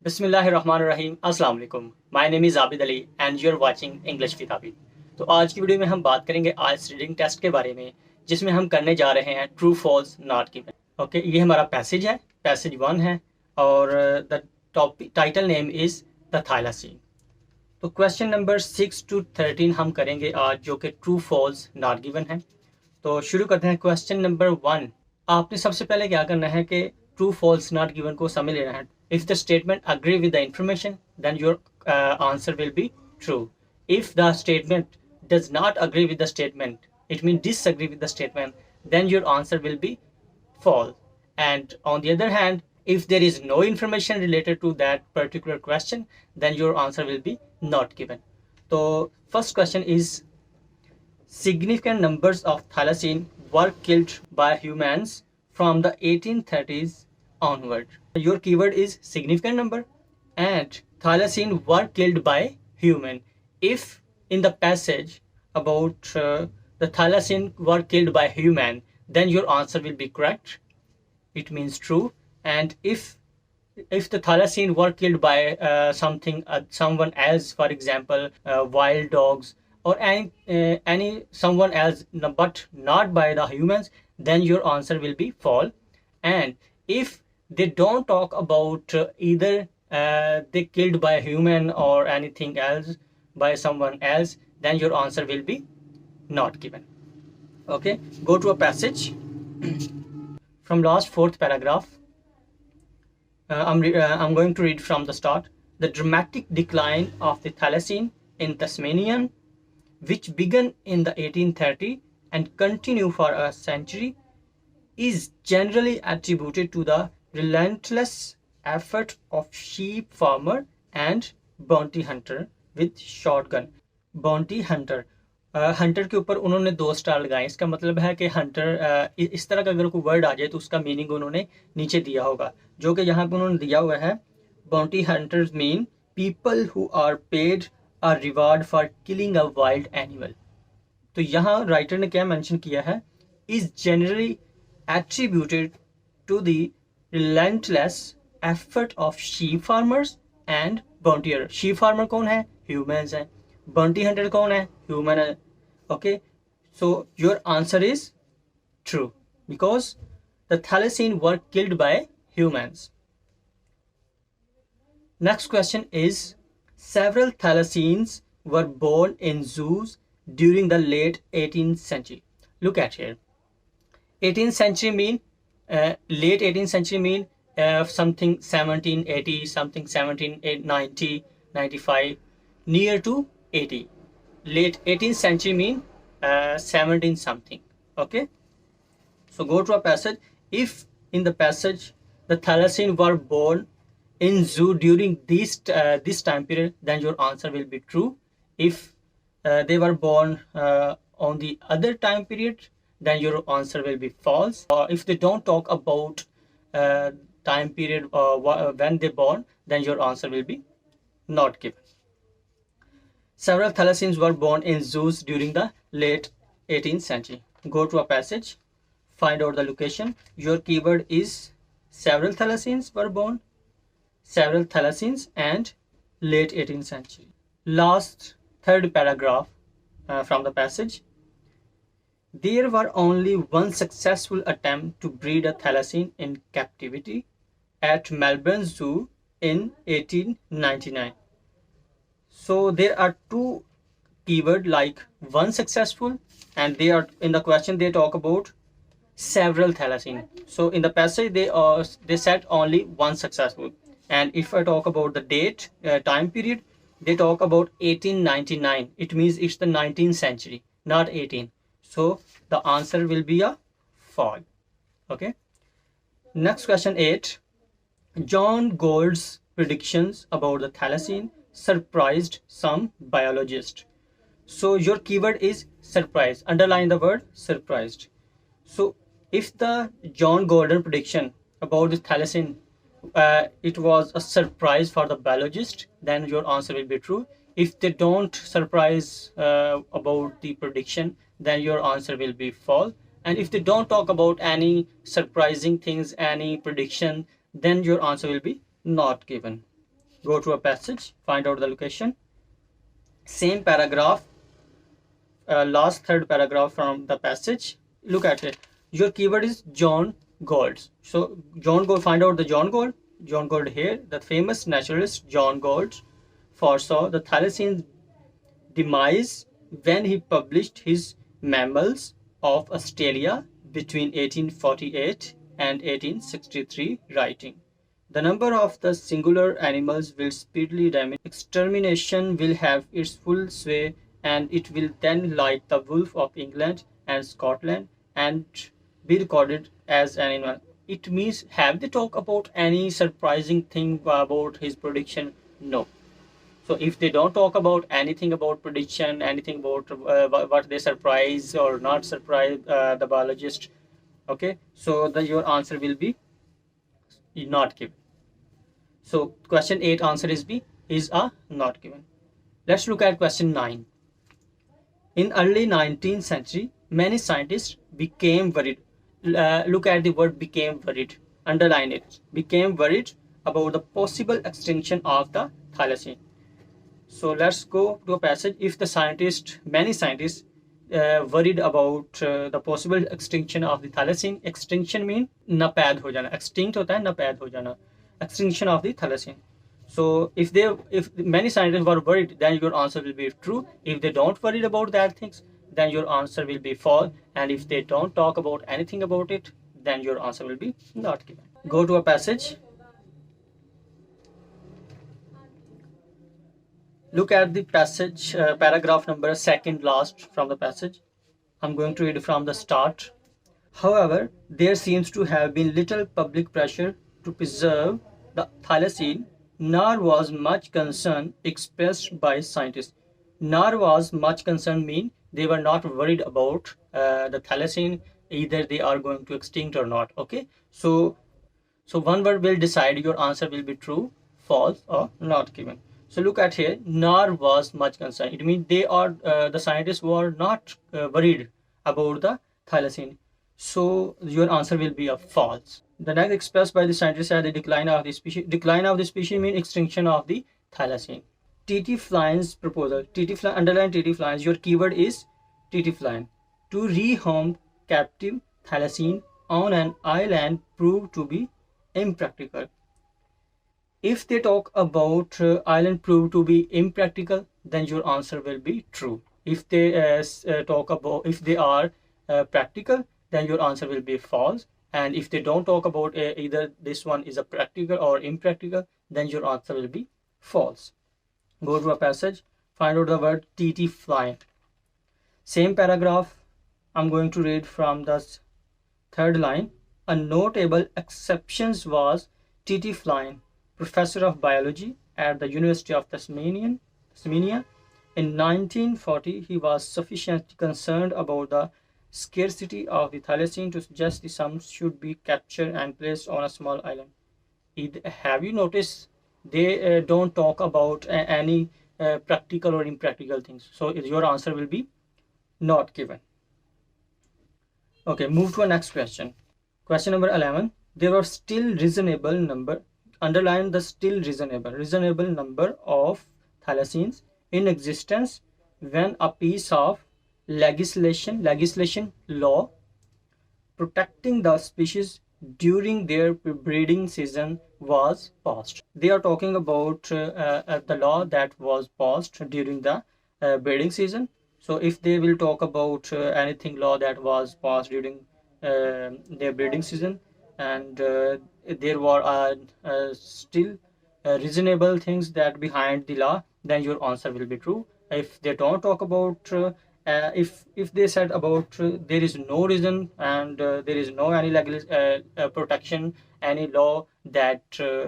बिस्मिल्लाहिर्रहमानिर्रहीम अस्सलाम वालेकुम। My name is Abid Ali and you are watching English with Abid. तो आज की वीडियो में हम बात करेंगे आइल्स रीडिंग टेस्ट के बारे में, जिसमें हम करने जा रहे हैं true false not given. Okay, ये हमारा पैसेज है, पैसेज 1 है और the topic title name is the thylacine. तो क्वेश्चन नंबर 6 to 13 हम करेंगे आज, जो कि ट्रू फॉल्स नॉट गिवन है। तो शुरू करते हैं क्वेश्चन नंबर 1। आपने सबसे पहले क्या करना है कि ट्रू फॉल्स नॉट गिवन को समझ लेना है। If the statement agree with the information then your answer will be true. If the statement does not agree with the statement, it mean disagree with the statement, then your answer will be false. And on the other hand, if there is no information related to that particular question, then your answer will be not given. So first question is, significant numbers of thylacine were killed by humans from the 1830s onward. Your keyword is significant number and thylacine were killed by human. If in the passage about the thylacine were killed by human, then your answer will be correct. It means true. And if the thylacine were killed by someone else, for example wild dogs or any someone else, but not by the humans, then your answer will be false. And if they don't talk about either they killed by a human or anything else by someone else, then your answer will be not given. Okay, go to a passage from last 4th paragraph. I'm going to read from the start. The dramatic decline of the thylacine in Tasmanian, which began in the 1830 and continue for a century, is generally attributed to the relentless effort of sheep farmer and bounty hunter with shotgun. Bounty hunter, Hunter के ऊपर उन्होंने 2 star लगाए। इसका मतलब है कि Hunter, इस तरह का अगर कोई वर्ड आ जाए तो उसका मीनिंग उन्होंने नीचे दिया होगा, जो कि यहाँ पे उन्होंने दिया हुआ है। Bounty hunters mean people who are paid a reward for killing a wild animal. तो यहाँ राइटर ने क्या मेंशन किया है, is generally attributed to the relentless effort of sheep farmers and bountier. Sheep farmer कौन है? ह्यूमंस है। Bounty Hunter कौन है? ह्यूमन है। Okay, so your answer is true because the thylacine were killed by humans. Next question is, several thylacines were born in zoos during the late 18th century. Look at here. 18th century mean late 18th century mean something 1780, something 1790, 95, near to 80. Late 18th century mean 17 something. Okay, so go to a passage. If in the passage the thylacine were born in zoo during this time period, then your answer will be true. If they were born on the other time period, then your answer will be false. Or if they don't talk about time period when they born, then your answer will be not given. Several thylacines were born in zoos during the late 18th century. Go to a passage, find out the location. Your keyword is several thylacines were born, several thylacines and late 18th century. Last 3rd paragraph from the passage. There were only one successful attempt to breed a thylacine in captivity at Melbourne Zoo in 1899. So there are 2 keyword like one successful, and they are in the question they talk about several thylacine. So in the passage they said only one successful. And if I talk about the date time period, they talk about 1899. It means it's the 19th century, not 18. So the answer will be a false. Okay, next question 8. John Gould's predictions about the thylacine surprised some biologists. So your keyword is surprise. Underline the word surprised. So if the John Gordon prediction about the thylacine it was a surprise for the biologist, then your answer will be true. If they don't surprise about the prediction, then your answer will be false. And if they don't talk about any surprising things, any prediction, then your answer will be not given. Go to a passage, find out the location. Same paragraph, last third paragraph from the passage. Look at it. Your keyword is John Gold. So John Gold, find out the John Gold. John Gold here, the famous naturalist John Gold foresaw the thylacine demise when he published his Mammals of Australia between 1848 and 1863, writing, "The number of the singular animals will speedily diminish. Extermination will have its full sway, and it will then, like the wolf of England and Scotland, and be recorded as an animal." It means, have they talked about any surprising thing about his prediction? No. So if they don't talk about anything about prediction, anything about what they surprise or not surprise the biologist, okay, so your answer will be not given. So question 8 answer is B, is a not given. Let's look at question 9. In early 19th century, many scientists became worried. Look at the word became worried. Underline it. Became worried about the possible extinction of the thylacine. So let's go to a passage. If the many scientists worried about the possible extinction of the thylacine. Extinction mean napaid ho jana. Extinct hota hai napaid ho jana. Extinction of the thylacine. So if many scientists were worried, then your answer will be true. If they don't worry about that things, then your answer will be false. And if they don't talk about anything about it, then your answer will be not given. Go to a passage. Look at the passage, paragraph number second last from the passage. I'm going to read from the start. However, there seems to have been little public pressure to preserve the thylacine, nor was much concern expressed by scientists. Nor was much concern mean they were not worried about the thylacine, either they are going to extinct or not. Okay, so one word will decide your answer will be true, false, or not given. So look at here, nor was much concern. It means the scientists were not worried about the thylacine. So your answer will be a false. The next expressed by the scientists are the decline of the species. Decline of the species means extinction of the thylacine. T.T. Flynn's proposal. T.T. Flynn, underline T.T. Flynn. Your keyword is T.T. Flynn. To rehome captive thylacine on an island proved to be impractical. If they talk about island proved to be impractical, then your answer will be true. If they talk about if they are practical, then your answer will be false. And if they don't talk about either this one is a practical or impractical, then your answer will be false. Go to a passage, find out the word T.T. Flynn. Same paragraph, I'm going to read from the third line. A notable exception was T.T. Flynn, professor of biology at the University of Tasmania. In 1940, he was sufficiently concerned about the scarcity of the thylacine to suggest the some should be captured and placed on a small island. Have you noticed they don't talk about any practical or impractical things? So your answer will be not given. Okay, move to a next question. Question number 11. There were still reasonable number, underline the still reasonable number of thylacines in existence when a piece of legislation law protecting the species during their breeding season was passed. They are talking about the law that was passed during the breeding season. So if they will talk about anything law that was passed during their breeding season, and there were still reasonable things that behind the law, then your answer will be true. If they don't talk about if they said about there is no reason and there is no any legal protection, any law that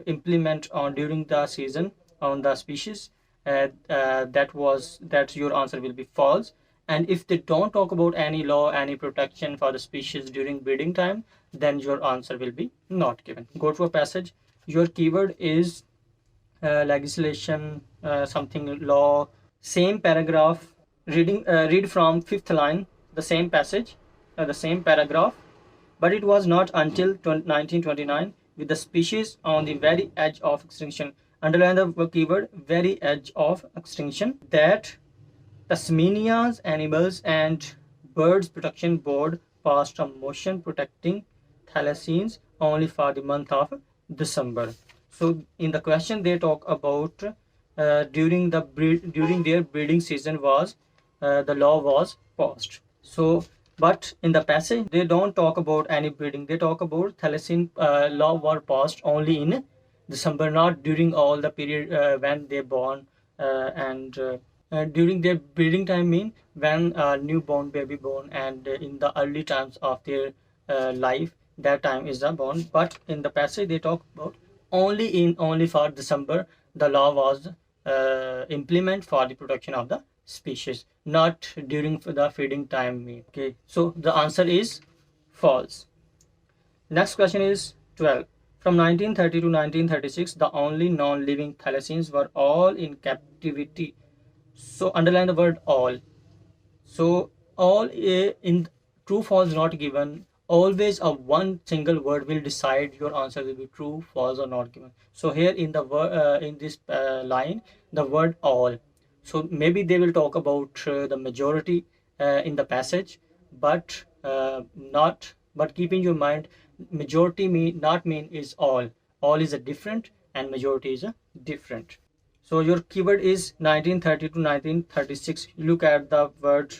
implement on during the season on the species, that your answer will be false. And if they don't talk about any law, any protection for the species during breeding time, then your answer will be not given. Go to a passage. Your keyword is legislation, something law. Same paragraph. Read from fifth line, the same passage, the same paragraph. But it was not until 1929, with the species on the very edge of extinction. Underline the keyword very edge of extinction. That Tasmania's Animals and Birds Protection Board passed a motion protecting thylacines only for the month of December. So in the question they talk about during their breeding season was the law was passed. So but in the passage they don't talk about any breeding. They talk about thalassin law was passed only in December, not during all the period when they born and during their breeding time mean when a newborn baby born and in the early times of their life, that time is the born. But in the passage they talk about only for December the law was implement for the protection of the species, not during the feeding time mean. Okay, so the answer is false. Next question is 12. From 1930 to 1936, the only non-living thylacines were all in captivity. So underline the word all. So all in true false not given. Always a one single word will decide your answer will be true, false or not given. So here in the in this line, the word all. So maybe they will talk about the majority in the passage, but not. But keep in your mind, majority mean is all. All is a different, and majority is a different. So your keyword is 1930 to 1936. Look at the word,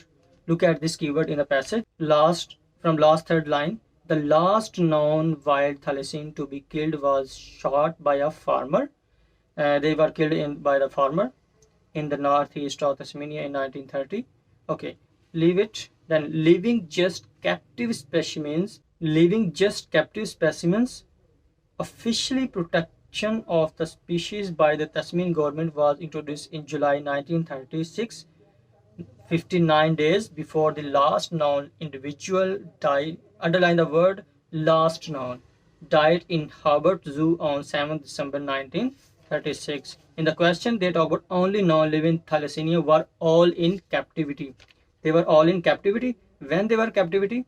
look at this keyword in the passage. Last third line, the last known wild thylacine to be killed was shot by a farmer. They were killed by the farmer in the northeast of Tasmania in 1930. Okay, leave it. Then leaving just captive specimens, officially protection of the species by the Tasmanian government was introduced in July 1936, 59 days before the last known individual died. Underline the word last known. Died in Hobart Zoo on 7th December 1936. In the question, they talk about only non-living thalassemia were all in captivity. They were all in captivity. When they were captivity,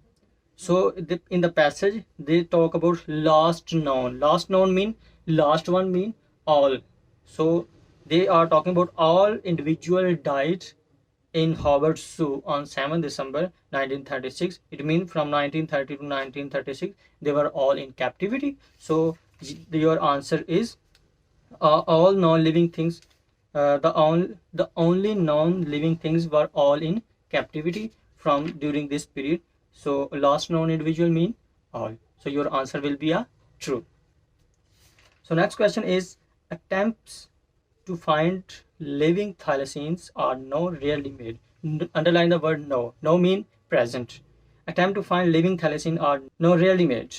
so in the passage they talk about last known. Last known mean last one mean all. So they are talking about all individual died in Hobart Zoo on 7th December 1936. It means from 1930 to 1936 they were all in captivity. So your answer is all non-living things. The only non-living things were all in captivity from during this period. So last known individual mean all. So your answer will be a true. So next question is attempts to find living thylacines are no rarely made. Underline the word no. No mean present. Attempt to find living thylacine are no rarely made.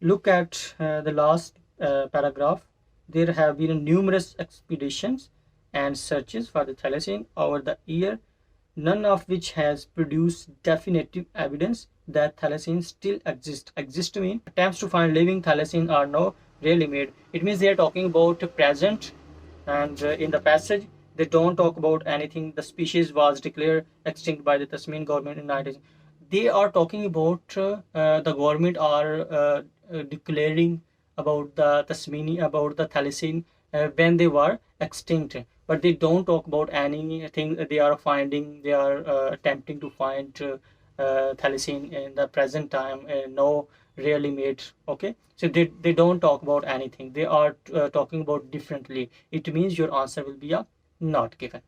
Look at the last paragraph. There have been numerous expeditions and searches for the thylacine over the year, none of which has produced definitive evidence that thylacines still exist. Exist mean attempts to find living thylacine are now rarely made. It means they are talking about present, and in the passage they don't talk about anything. The species was declared extinct by the Tasmanian government in 19. They are talking about the government are declaring about the Tasmania, about the thylacine when they were extinct, but they don't talk about anything they are finding. They are attempting to find thylacine in the present time, no rarely made. Okay, so they don't talk about anything. They are talking about differently. It means your answer will be a not given.